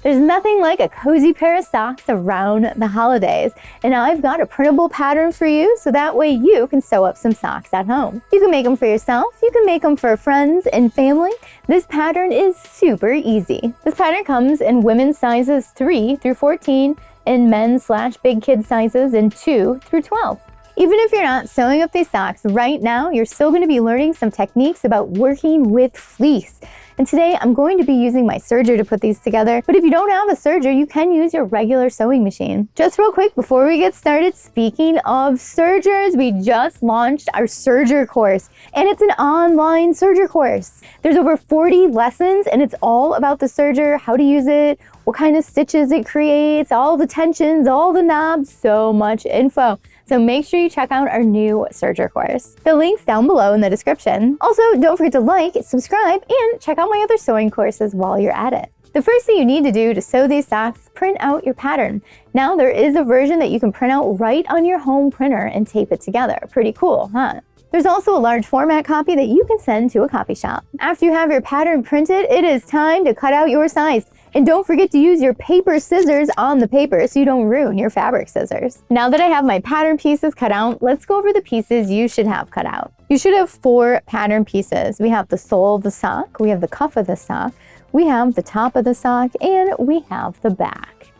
There's nothing like a cozy pair of socks around the holidays. And I've got a printable pattern for you so that way you can sew up some socks at home. You can make them for yourself, you can make them for friends and family. This pattern is super easy. This pattern comes in women's sizes 3 through 14 and men's/big kid sizes in 2 through 12. Even if you're not sewing up these socks right now, you're still going to be learning some techniques about working with fleece. And today I'm going to be using my serger to put these together, but if you don't have a serger, you can use your regular sewing machine. Just real quick before we get started, speaking of sergers, we just launched our serger course, and it's an online serger course. There's over 40 lessons, and it's all about the serger, how to use it, what kind of stitches it creates, all the tensions, all the knobs, so much info. So make sure you check out our new serger course. The link's down below in the description. Also, don't forget to like, subscribe, and check out my other sewing courses while you're at it. The first thing you need to do to sew these socks is print out your pattern. Now there is a version that you can print out right on your home printer and tape it together. Pretty cool, huh? There's also a large format copy that you can send to a copy shop. After you have your pattern printed, it is time to cut out your size. And don't forget to use your paper scissors on the paper so you don't ruin your fabric scissors. Now that I have my pattern pieces cut out, let's go over the pieces you should have cut out. You should have 4 pattern pieces. We have the sole of the sock, we have the cuff of the sock, we have the top of the sock, and we have the back.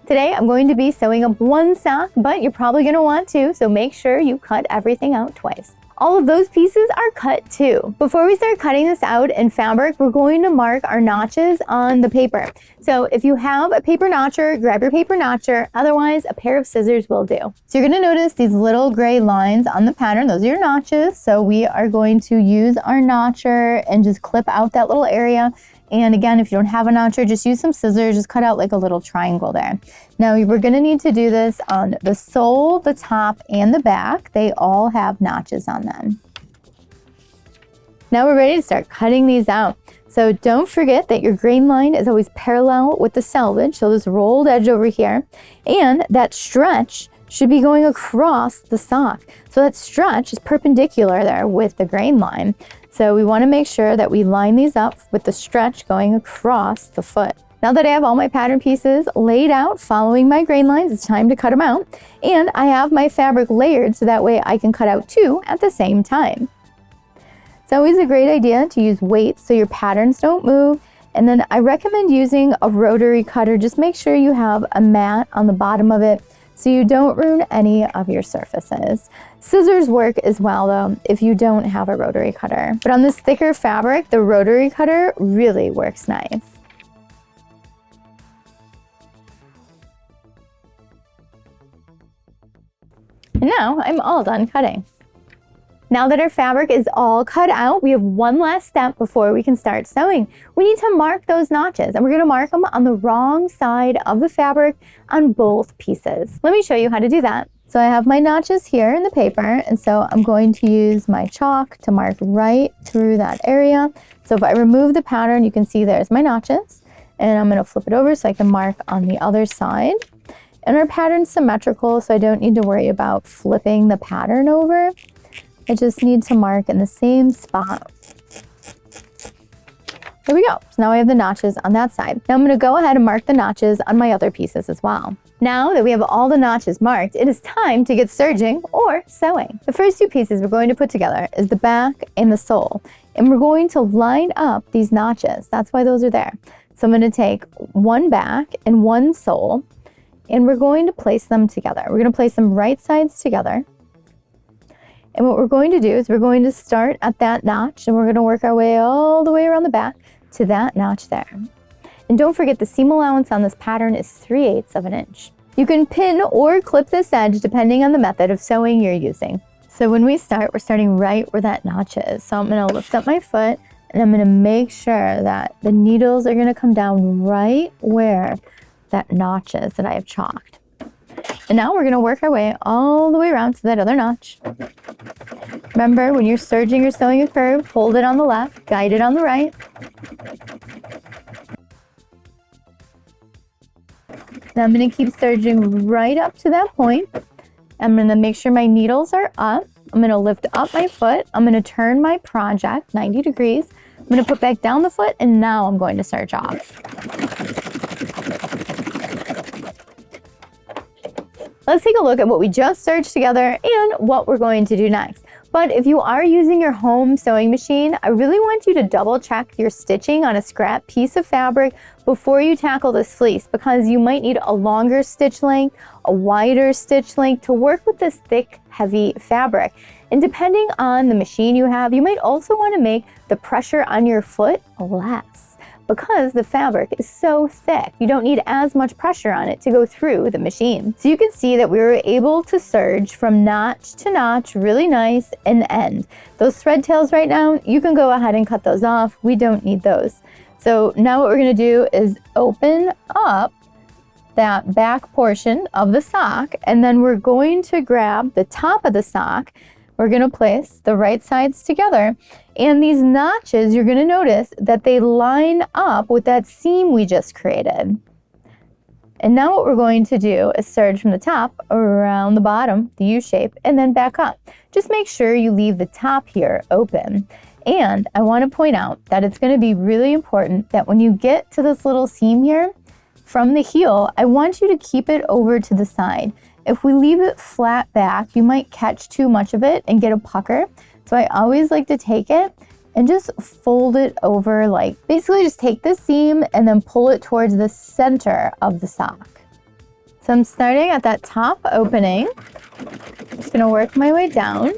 Today I'm going to be sewing up 1 sock, but you're probably going to want 2, so make sure you cut everything out twice. All of those pieces are cut too. Before we start cutting this out in fabric, we're going to mark our notches on the paper. So if you have a paper notcher, grab your paper notcher. Otherwise, a pair of scissors will do. So you're going to notice these little gray lines on the pattern. Those are your notches. So we are going to use our notcher and just clip out that little area. And again, if you don't have a notcher, just use some scissors, just cut out like a little triangle there. Now we're gonna need to do this on the sole, the top, and the back. They all have notches on them. Now we're ready to start cutting these out. So don't forget that your grain line is always parallel with the selvage, so this rolled edge over here, and that stretch should be going across the sock. So that stretch is perpendicular there with the grain line. So we want to make sure that we line these up with the stretch going across the foot. Now that I have all my pattern pieces laid out following my grain lines, it's time to cut them out. And I have my fabric layered so that way I can cut out 2 at the same time. It's always a great idea to use weights so your patterns don't move. And then I recommend using a rotary cutter. Just make sure you have a mat on the bottom of it so you don't ruin any of your surfaces. Scissors work as well though if you don't have a rotary cutter. But on this thicker fabric, the rotary cutter really works nice. And now I'm all done cutting. Now that our fabric is all cut out, we have one last step before we can start sewing. We need to mark those notches, and we're going to mark them on the wrong side of the fabric on both pieces. Let me show you how to do that. So I have my notches here in the paper, and so I'm going to use my chalk to mark right through that area. So if I remove the pattern, you can see there's my notches, and I'm going to flip it over so I can mark on the other side. And our pattern's symmetrical, so I don't need to worry about flipping the pattern over. I just need to mark in the same spot. There we go. So now I have the notches on that side. Now I'm going to go ahead and mark the notches on my other pieces as well. Now that we have all the notches marked, it is time to get serging or sewing. The first 2 pieces we're going to put together is the back and the sole. And we're going to line up these notches. That's why those are there. So I'm going to take 1 back and 1 sole, and we're going to place them together. We're going to place them right sides together. And what we're going to do is we're going to start at that notch, and we're going to work our way all the way around the back to that notch there. And don't forget the seam allowance on this pattern is 3/8 of an inch. You can pin or clip this edge depending on the method of sewing you're using. So when we start, we're starting right where that notch is. So I'm going to lift up my foot, and I'm going to make sure that the needles are going to come down right where that notch is that I have chalked. And now we're going to work our way all the way around to that other notch. Remember, when you're serging or sewing a curve, hold it on the left, guide it on the right. Now I'm going to keep serging right up to that point. I'm going to make sure my needles are up. I'm going to lift up my foot. I'm going to turn my project 90 degrees. I'm going to put back down the foot, and now I'm going to serge off. Let's take a look at what we just serged together and what we're going to do next. But if you are using your home sewing machine, I really want you to double check your stitching on a scrap piece of fabric before you tackle this fleece, because you might need a longer stitch length, a wider stitch length to work with this thick, heavy fabric. And depending on the machine you have, you might also want to make the pressure on your foot less, because the fabric is so thick. You don't need as much pressure on it to go through the machine. So you can see that we were able to serge from notch to notch, really nice, and end. Those thread tails right now, you can go ahead and cut those off. We don't need those. So now what we're gonna do is open up that back portion of the sock, and then we're going to grab the top of the sock. We're gonna place the right sides together, and these notches, you're gonna notice that they line up with that seam we just created. And now what we're going to do is serge from the top around the bottom, the U shape, and then back up. Just make sure you leave the top here open. And I want to point out that it's going to be really important that when you get to this little seam here, from the heel, I want you to keep it over to the side. If we leave it flat back, you might catch too much of it and get a pucker. So I always like to take it and just fold it over, like basically just take this seam and then pull it towards the center of the sock. So I'm starting at that top opening. Just gonna work my way down.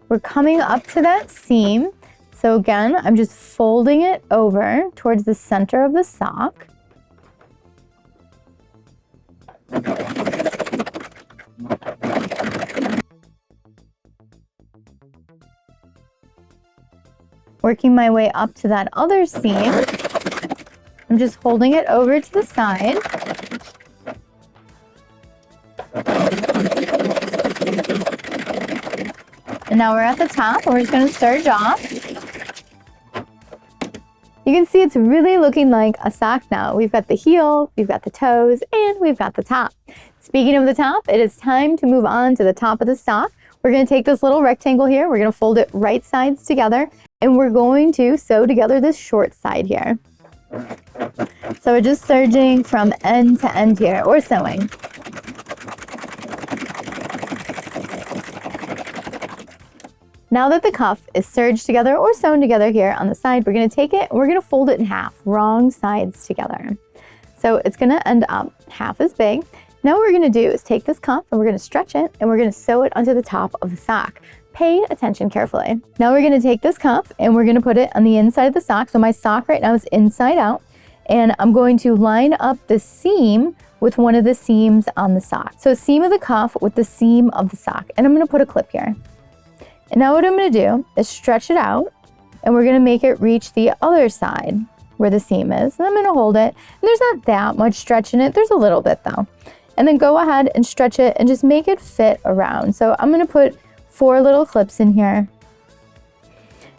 We're coming up to that seam. So again, I'm just folding it over towards the center of the sock. Working my way up to that other seam. I'm just holding it over to the side. And now we're at the top, and we're just going to serge off. You can see it's really looking like a sock now. We've got the heel, we've got the toes, and we've got the top. Speaking of the top, it is time to move on to the top of the sock. We're going to take this little rectangle here, we're going to fold it right sides together, and we're going to sew together this short side here. So we're just serging from end to end here, or sewing. Now that the cuff is serged together or sewn together here on the side, we're going to take it and we're going to fold it in half, wrong sides together. So it's going to end up half as big. Now what we're going to do is take this cuff and we're going to stretch it and we're going to sew it onto the top of the sock. Pay attention carefully. Now we're going to take this cuff and we're going to put it on the inside of the sock. So my sock right now is inside out, and I'm going to line up the seam with one of the seams on the sock. So seam of the cuff with the seam of the sock, and I'm going to put a clip here. And now what I'm going to do is stretch it out, and we're going to make it reach the other side where the seam is. And I'm going to hold it. And there's not that much stretch in it. There's a little bit though. And then go ahead and stretch it and just make it fit around. So I'm going to put 4 little clips in here.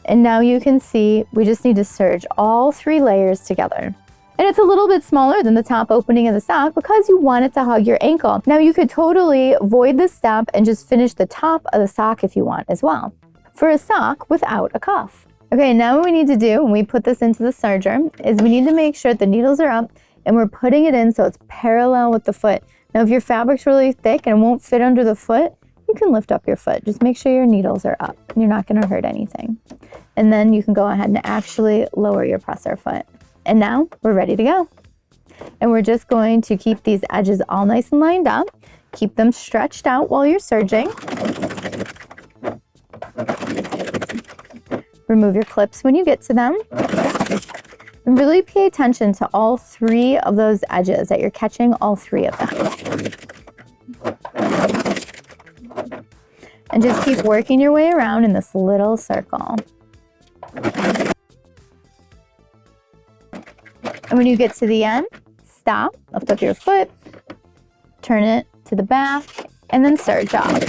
And now you can see we just need to serge all 3 layers together. And it's a little bit smaller than the top opening of the sock because you want it to hug your ankle. Now you could totally avoid this step and just finish the top of the sock if you want as well, for a sock without a cuff. Okay, now what we need to do when we put this into the serger is we need to make sure the needles are up and we're putting it in so it's parallel with the foot. Now if your fabric's really thick and it won't fit under the foot, you can lift up your foot. Just make sure your needles are up. You're not going to hurt anything. And then you can go ahead and actually lower your presser foot. And now we're ready to go. And we're just going to keep these edges all nice and lined up. Keep them stretched out while you're serging. Remove your clips when you get to them. And really pay attention to all 3 of those edges, that you're catching all 3 of them. And just keep working your way around in this little circle. And when you get to the end, stop, lift up your foot, turn it to the back, and then serge off.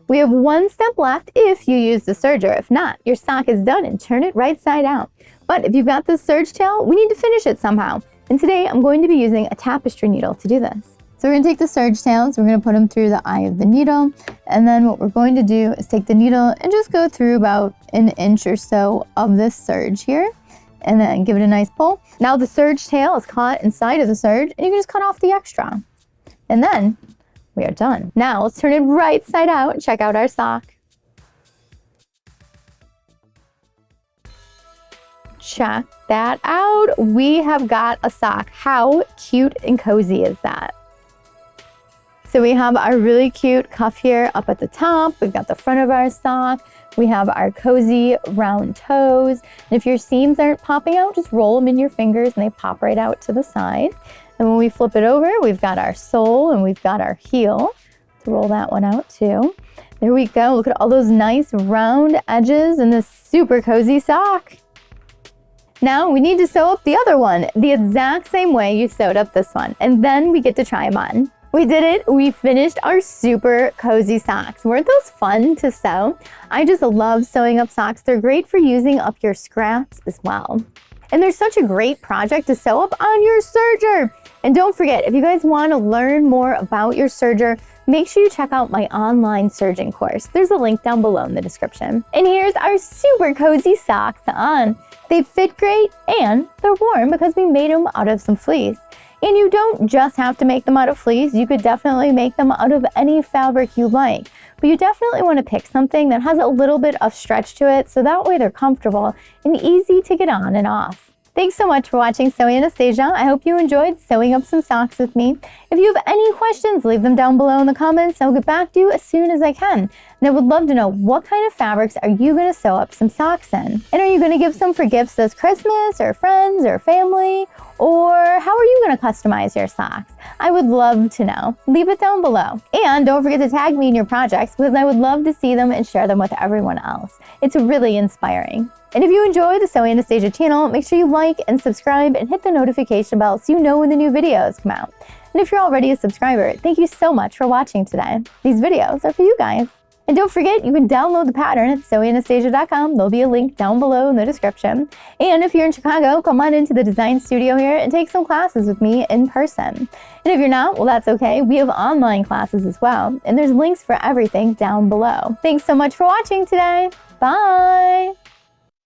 We have 1 step left if you use the serger. If not, your sock is done and turn it right side out. But if you've got this serge tail, we need to finish it somehow. And today I'm going to be using a tapestry needle to do this. So we're going to take the serge tails, we're going to put them through the eye of the needle, and then what we're going to do is take the needle and just go through about 1 inch or so of this serge here. and then give it a nice pull. Now the serge tail is caught inside of the serge, and you can just cut off the extra. And then we are done. Now let's turn it right side out and check out our sock. Check that out. We have got a sock. How cute and cozy is that? So we have our really cute cuff here up at the top. We've got the front of our sock. We have our cozy round toes. And if your seams aren't popping out, just roll them in your fingers and they pop right out to the side. And when we flip it over, we've got our sole and we've got our heel. Roll that one out too. There we go. Look at all those nice round edges in this super cozy sock. Now we need to sew up the other one the exact same way you sewed up this one. And then we get to try them on. We did it. We finished our super cozy socks. Weren't those fun to sew? I just love sewing up socks. They're great for using up your scraps as well. And they're such a great project to sew up on your serger. And don't forget, if you guys want to learn more about your serger, make sure you check out my online serging course. There's a link down below in the description. And here's our super cozy socks on. They fit great and they're warm because we made them out of some fleece. And you don't just have to make them out of fleece. You could definitely make them out of any fabric you like. But you definitely want to pick something that has a little bit of stretch to it so that way they're comfortable and easy to get on and off. Thanks so much for watching Sewing Anastasia. I hope you enjoyed sewing up some socks with me. If you have any questions, leave them down below in the comments. I'll get back to you as soon as I can. And I would love to know, what kind of fabrics are you going to sew up some socks in? And are you going to give some for gifts this Christmas or friends or family? Or how are you going to customize your socks? I would love to know. Leave it down below. And don't forget to tag me in your projects because I would love to see them and share them with everyone else. It's really inspiring. And if you enjoy the Sewing Anastasia channel, make sure you like and subscribe and hit the notification bell so you know when the new videos come out. And if you're already a subscriber, thank you so much for watching today. These videos are for you guys. And don't forget, you can download the pattern at sewinganastasia.com. There'll be a link down below in the description. And if you're in Chicago, come on into the design studio here and take some classes with me in person. And if you're not, well, that's okay. We have online classes as well. And there's links for everything down below. Thanks so much for watching today. Bye.